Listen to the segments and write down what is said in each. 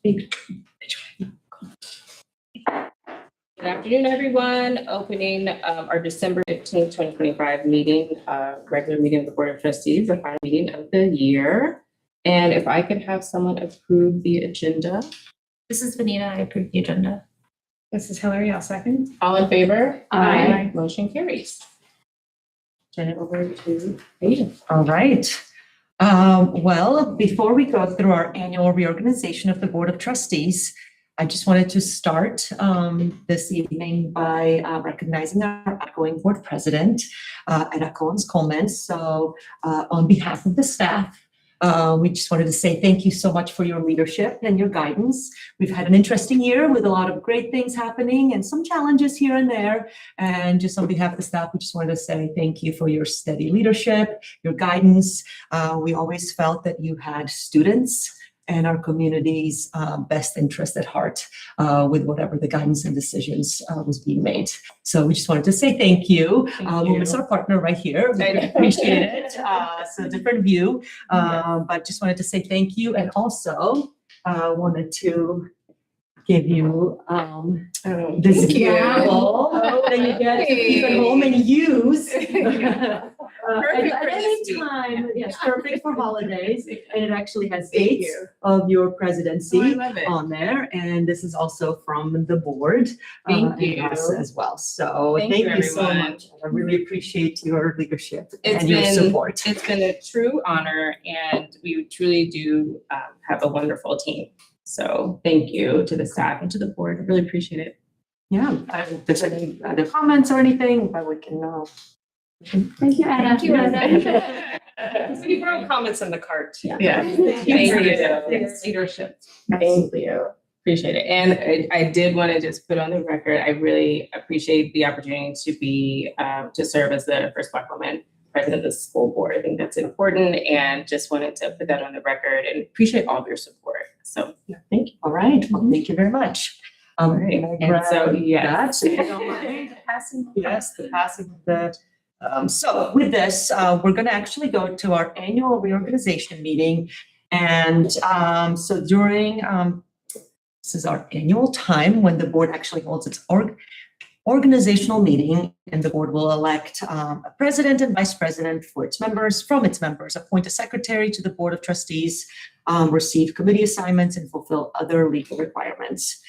Good afternoon, everyone. Opening our December 15th, 2025 meeting, regular meeting of the Board of Trustees, the final meeting of the year. And if I could have someone approve the agenda. This is Vanita. I approve the agenda. This is Hillary. I'll second. All in favor? Aye. Motion carries. Turn it over to Aiden. All right. Well, before we go through our annual reorganization of the Board of Trustees, I just wanted to start this evening by recognizing our outgoing board president, Anna Coleman. So on behalf of the staff, we just wanted to say thank you so much for your leadership and your guidance. We've had an interesting year with a lot of great things happening and some challenges here and there. And just on behalf of the staff, we just wanted to say thank you for your steady leadership, your guidance. We always felt that you had students and our community's best interest at heart with whatever the guidance and decisions was being made. So we just wanted to say thank you. We'll miss our partner right here. We appreciate it. So different view, but just wanted to say thank you. And also wanted to give you this gavel that you get to keep at home and use. Perfect At for any this week. time, yes, perfect for holidays. And it actually has dates of your presidency Oh, I love it. on there. And this is also from the board. Thank and you. us as well. So Thank thank you, you so everyone. much. I really appreciate your leadership It's and your been- support. It's been a true honor, and we truly do have a wonderful team. So thank you to the staff and to the board. I really appreciate it. Yeah, if there's any other comments or anything, but we can Thank you, Anna. Thank you, Anna. We wrote comments in the cart. Yeah. Thank you. Leadership. Thank you. Appreciate it. And I did want to just put on the record, I really appreciate the opportunity to be, to serve as the first Black woman president of the school board. I think that's important, and just wanted to put that on the record and appreciate all of your support. So thank you. All right. Well, thank you very much. right. Can I And so, grab yes. that, if you don't mind? Yes, the passing of the. So with this, we're going to actually go to our annual reorganization meeting. And so during, this is our annual time when the board actually holds its organizational meeting, and the board will elect a president and vice president for its members, from its members, appoint a secretary to the Board of Trustees, receive committee assignments, and fulfill other legal requirements.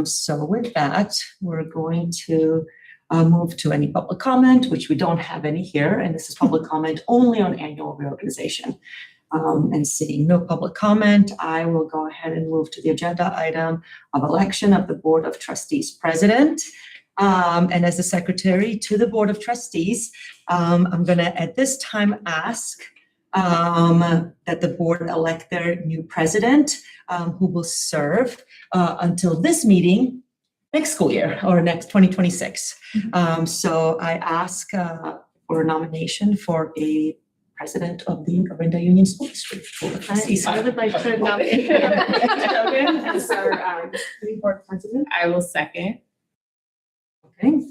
So with that, we're going to move to any public comment, which we don't have any here, and this is public comment only on annual reorganization. And seeing no public comment, I will go ahead and move to the agenda item of election of the Board of Trustees president. And as the secretary to the Board of Trustees, I'm going to at this time ask that the board elect their new president, who will serve until this meeting next school year or next 2026. So I ask for a nomination for a president of the Orinda Union School District Board of Trustees. I would like to nominate Logan as our board president. I will second. Okay.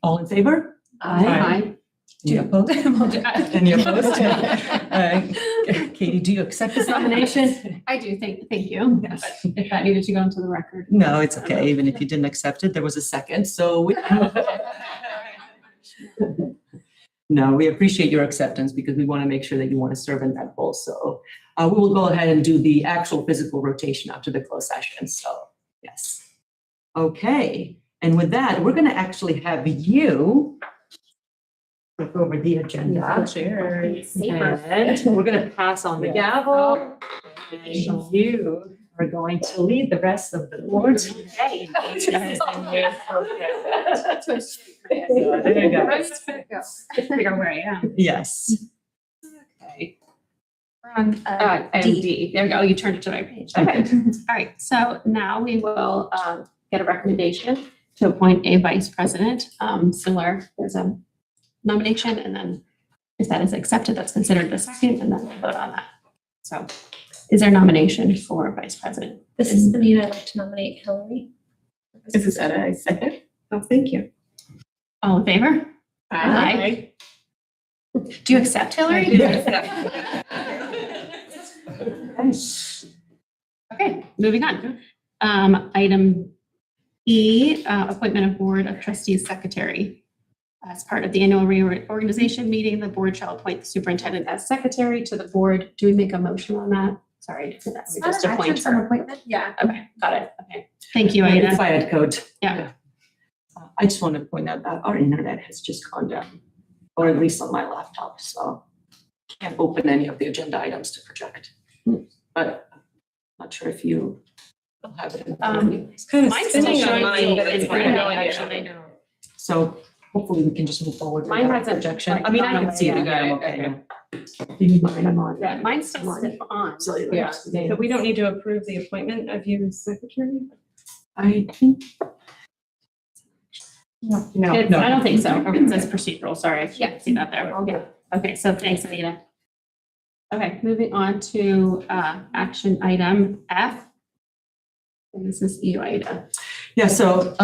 All in favor? Aye. Any opposed? Any opposed? Katie, do you accept this nomination? I do, thank you. Yes. If that needed to go into the record. No, it's okay. Even if you didn't accept it, there was a second. So we. No, we appreciate your acceptance because we want to make sure that you want to serve in that role. So we will go ahead and do the actual physical rotation after the closed session. So yes. Okay. And with that, we're going to actually have you look over the agenda. Cheers. And we're going to pass on the gavel. And you are going to lead the rest of the board today. There you go. Figure where I am. Yes. Okay. We're on D. There we go. You turned it to my page. Okay. All right. So now we will get a recommendation to appoint a vice president. Similar, there's a nomination, and then if that is accepted, that's considered the second, and then we'll vote on that. So is there nomination for vice president? This is Vanita. I'd like to nominate Hillary. This is Etta. I second. Oh, thank you. All in favor? Aye. Do you accept Hillary? I do. moving on. Item E, appointment of Board of Trustees Secretary. As part of the annual reorganization meeting, the board shall appoint the superintendent as secretary to the board. Do we make a motion on that? Sorry, that's just appoint her. appointment. Yeah. Okay, got it. Okay. Thank you, Aida. If I had code. Yeah. I just want to point out that our internet has just gone down, or at least on my laptop, so can't open any of the agenda items to project. But I'm not sure if you will have it in front of you. It's kind of Mine's spinning still on showing mine, but you it's in front of fine. me, actually. So hopefully we can just move forward. with Mine that hasn't, projection. like, I mean, I gone can see it away again. yet. Okay. Do you mind? I'm on. Yeah, mine's still on. Cellular. Yeah. But we don't need to approve the appointment of you as secretary? I think. No. I don't think so. It says procedural, sorry. I Yeah. can't see that there. Okay, so thanks, Anita. Okay, moving on to action item F. And this is you, Aida. Yeah, so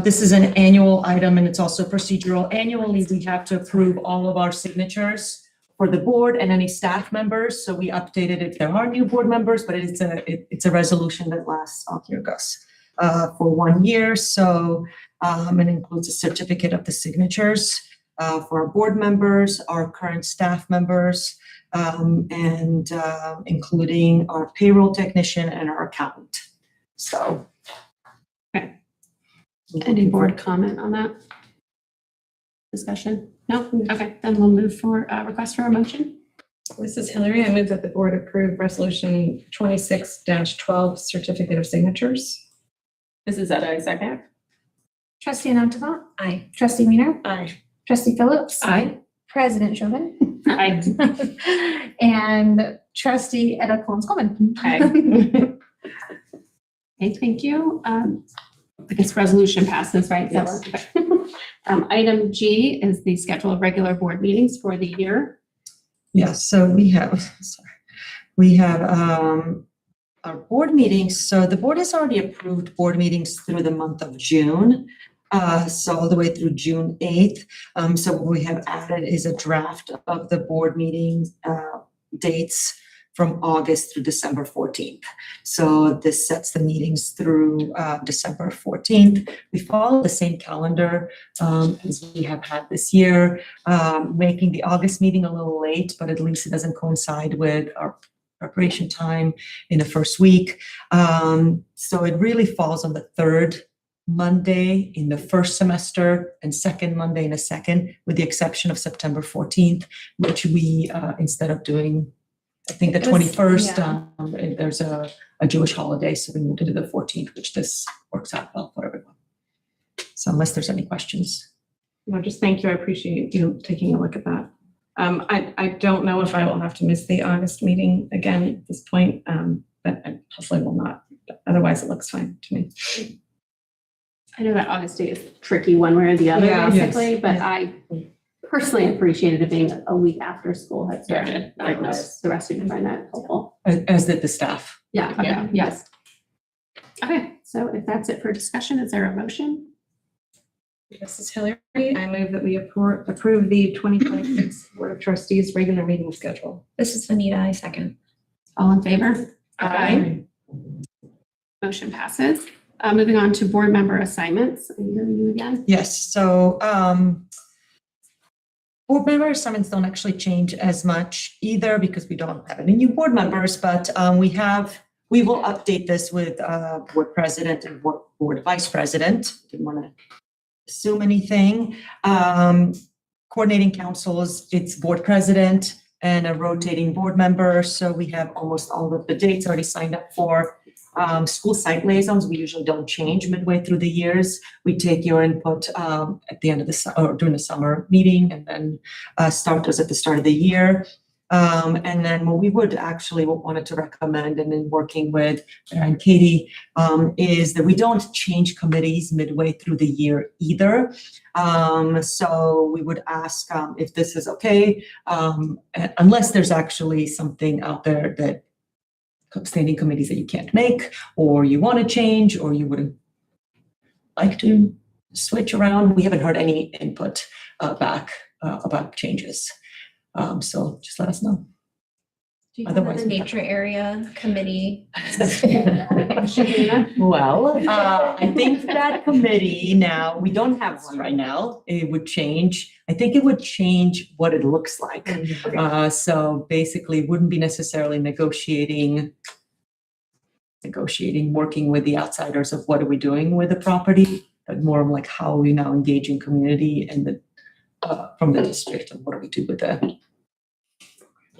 this is an annual item and it's also procedural. Annually, we have to approve all of our signatures for the board and any staff members. So we updated if there are new board members, but it's a resolution that lasts, oh, here it goes, for 1 year. So it includes a certificate of the signatures for our board members, our current staff members, and including our payroll technician and our accountant. So. Okay. Any board comment on that? Discussion? No? Okay, then we'll move for request for a motion. This is Hillary. I move that the board approve resolution 26-12 certificate of signatures. This is at a second. Trustee Anantavant? Aye. Trustee Weiner? Aye. Trustee Phillips? Aye. President Chauvin? Aye. And Trustee Etta Collins-Coleman? Aye. Okay, thank you. I guess resolution passes, right? Yes. Okay. Item G is the schedule of regular board meetings for the year. Yes, so we have our board meetings. So the board has already approved board meetings through the month of June. So all the way through June 8th. So what we have added is a draft of the board meetings dates from August through December 14th. So this sets the meetings through December 14th. We follow the same calendar as we have had this year, making the August meeting a little late, but at least it doesn't coincide with our preparation time in the first week. So it really falls on the third Monday in the first semester and second Monday in the second, with the exception of September 14th, which we, instead of doing, I think the 21st, there's a Jewish holiday, so we moved it to the 14th, which this works out well for everyone. So unless there's any questions. No, just thank you. I appreciate you taking a look at that. I don't know if I will have to miss the August meeting again at this point, but I hopefully will not. But otherwise, it looks fine to me. I know that August date is tricky one way or the other, Yeah. basically, Yes. but I personally appreciated it being a week after school had started. I don't know if the rest of you find that helpful. As did the staff. Yeah, okay, Yeah. yes. Okay, so if that's it for discussion, is there a motion? This is Hillary. I move that we approve the 2026 Board of Trustees regular meeting schedule. This is Vanita, I second. All in favor? Aye. Motion passes. Moving on to board member assignments. Are you again? Yes, so board member assignments don't actually change as much either because we don't have any new board members, but we will update this with board president and board vice president. Didn't want to assume anything. Coordinating councils, it's board president and a rotating board member. So we have almost all of the dates already signed up for. School site liaisons, we usually don't change midway through the years. We take your input at the end of or during the summer meeting and then start those at the start of the year. And then what we would actually wanted to recommend, and then working with Sarah and Katie, is that we don't change committees midway through the year either. So we would ask if this is okay, unless there's actually something out there that standing committees that you can't make, or you want to change, or you wouldn't like to switch around. We haven't heard any input back about changes. So just let us know. Do you have Otherwise, the nature area committee? Well, I think that committee now, we don't have one right now. It would change. I think it would change what it looks like. So basically it wouldn't be necessarily negotiating, working with the outsiders of what are we doing with the property, but more of like how are we now engaging community and the, from the district and what do we do with the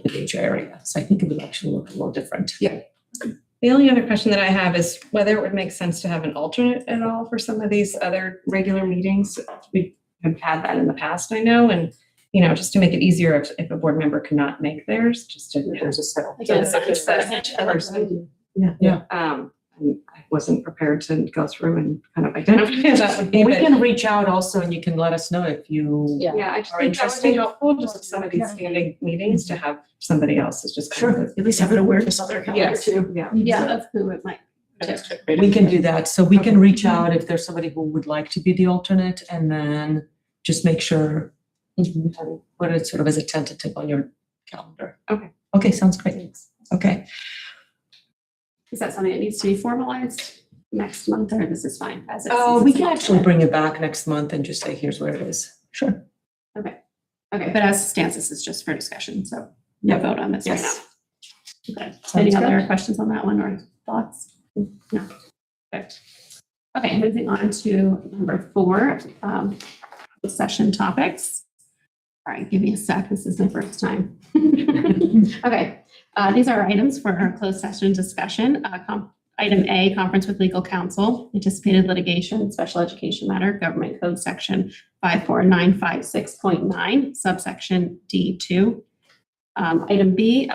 nature area. So I think it would actually look a little different. The only other question that I have is whether it would make sense to have an alternate at all for some of these other regular meetings. We have had that in the past, I know, and, you know, just to make it easier if a board member cannot make theirs, just to. There's a set. Person. Yeah. And I wasn't prepared to go through and kind of identify that would be. We but- can reach out also and you can let us know if you. Yeah. Yeah, I just Are think that would be interested? helpful, just some of these standing meetings to have somebody else is just. kind of Sure, at least have an awareness on their calendar Yes, too. yeah. Yeah, of who it might. We can do that. So we can reach out if there's somebody who would like to be the alternate and then just make sure. and put it sort of as a tentative on your calendar. Okay. Okay, sounds great. Okay. Is that something that needs to be formalized next month, or this is fine as it's? We can actually bring it back next month and just say, here's where it is. Sure. Okay, but as it stands, this is just for discussion, so no vote on this right now. Yes. Okay, Sounds any good. other questions on that one or thoughts? No. Okay, moving on to number 4, session topics. All right, give me a sec, this is the first time. Okay, these are items for our closed session discussion. Item A, conference with legal counsel, anticipated litigation, special education matter, government code section 54956.9, subsection D2. Item B,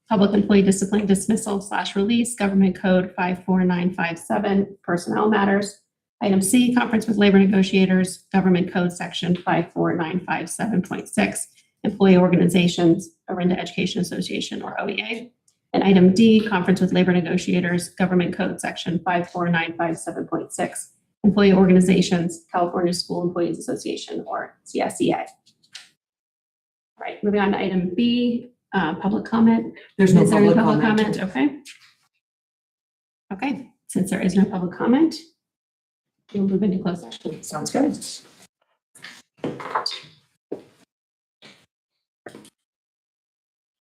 public employee discipline dismissal / release, government code 54957, personnel matters. Item C, conference with labor negotiators, government code section 54957.6, employee organizations, Orinda Education Association or OEA. And item D, conference with labor negotiators, government code section 54957.6, employee organizations, California School Employees Association or CSEA. All right, moving on to item B, public comment. There's no Is there any public comment. Okay. Okay, since there is no public comment, we'll move into closed session. Sounds good.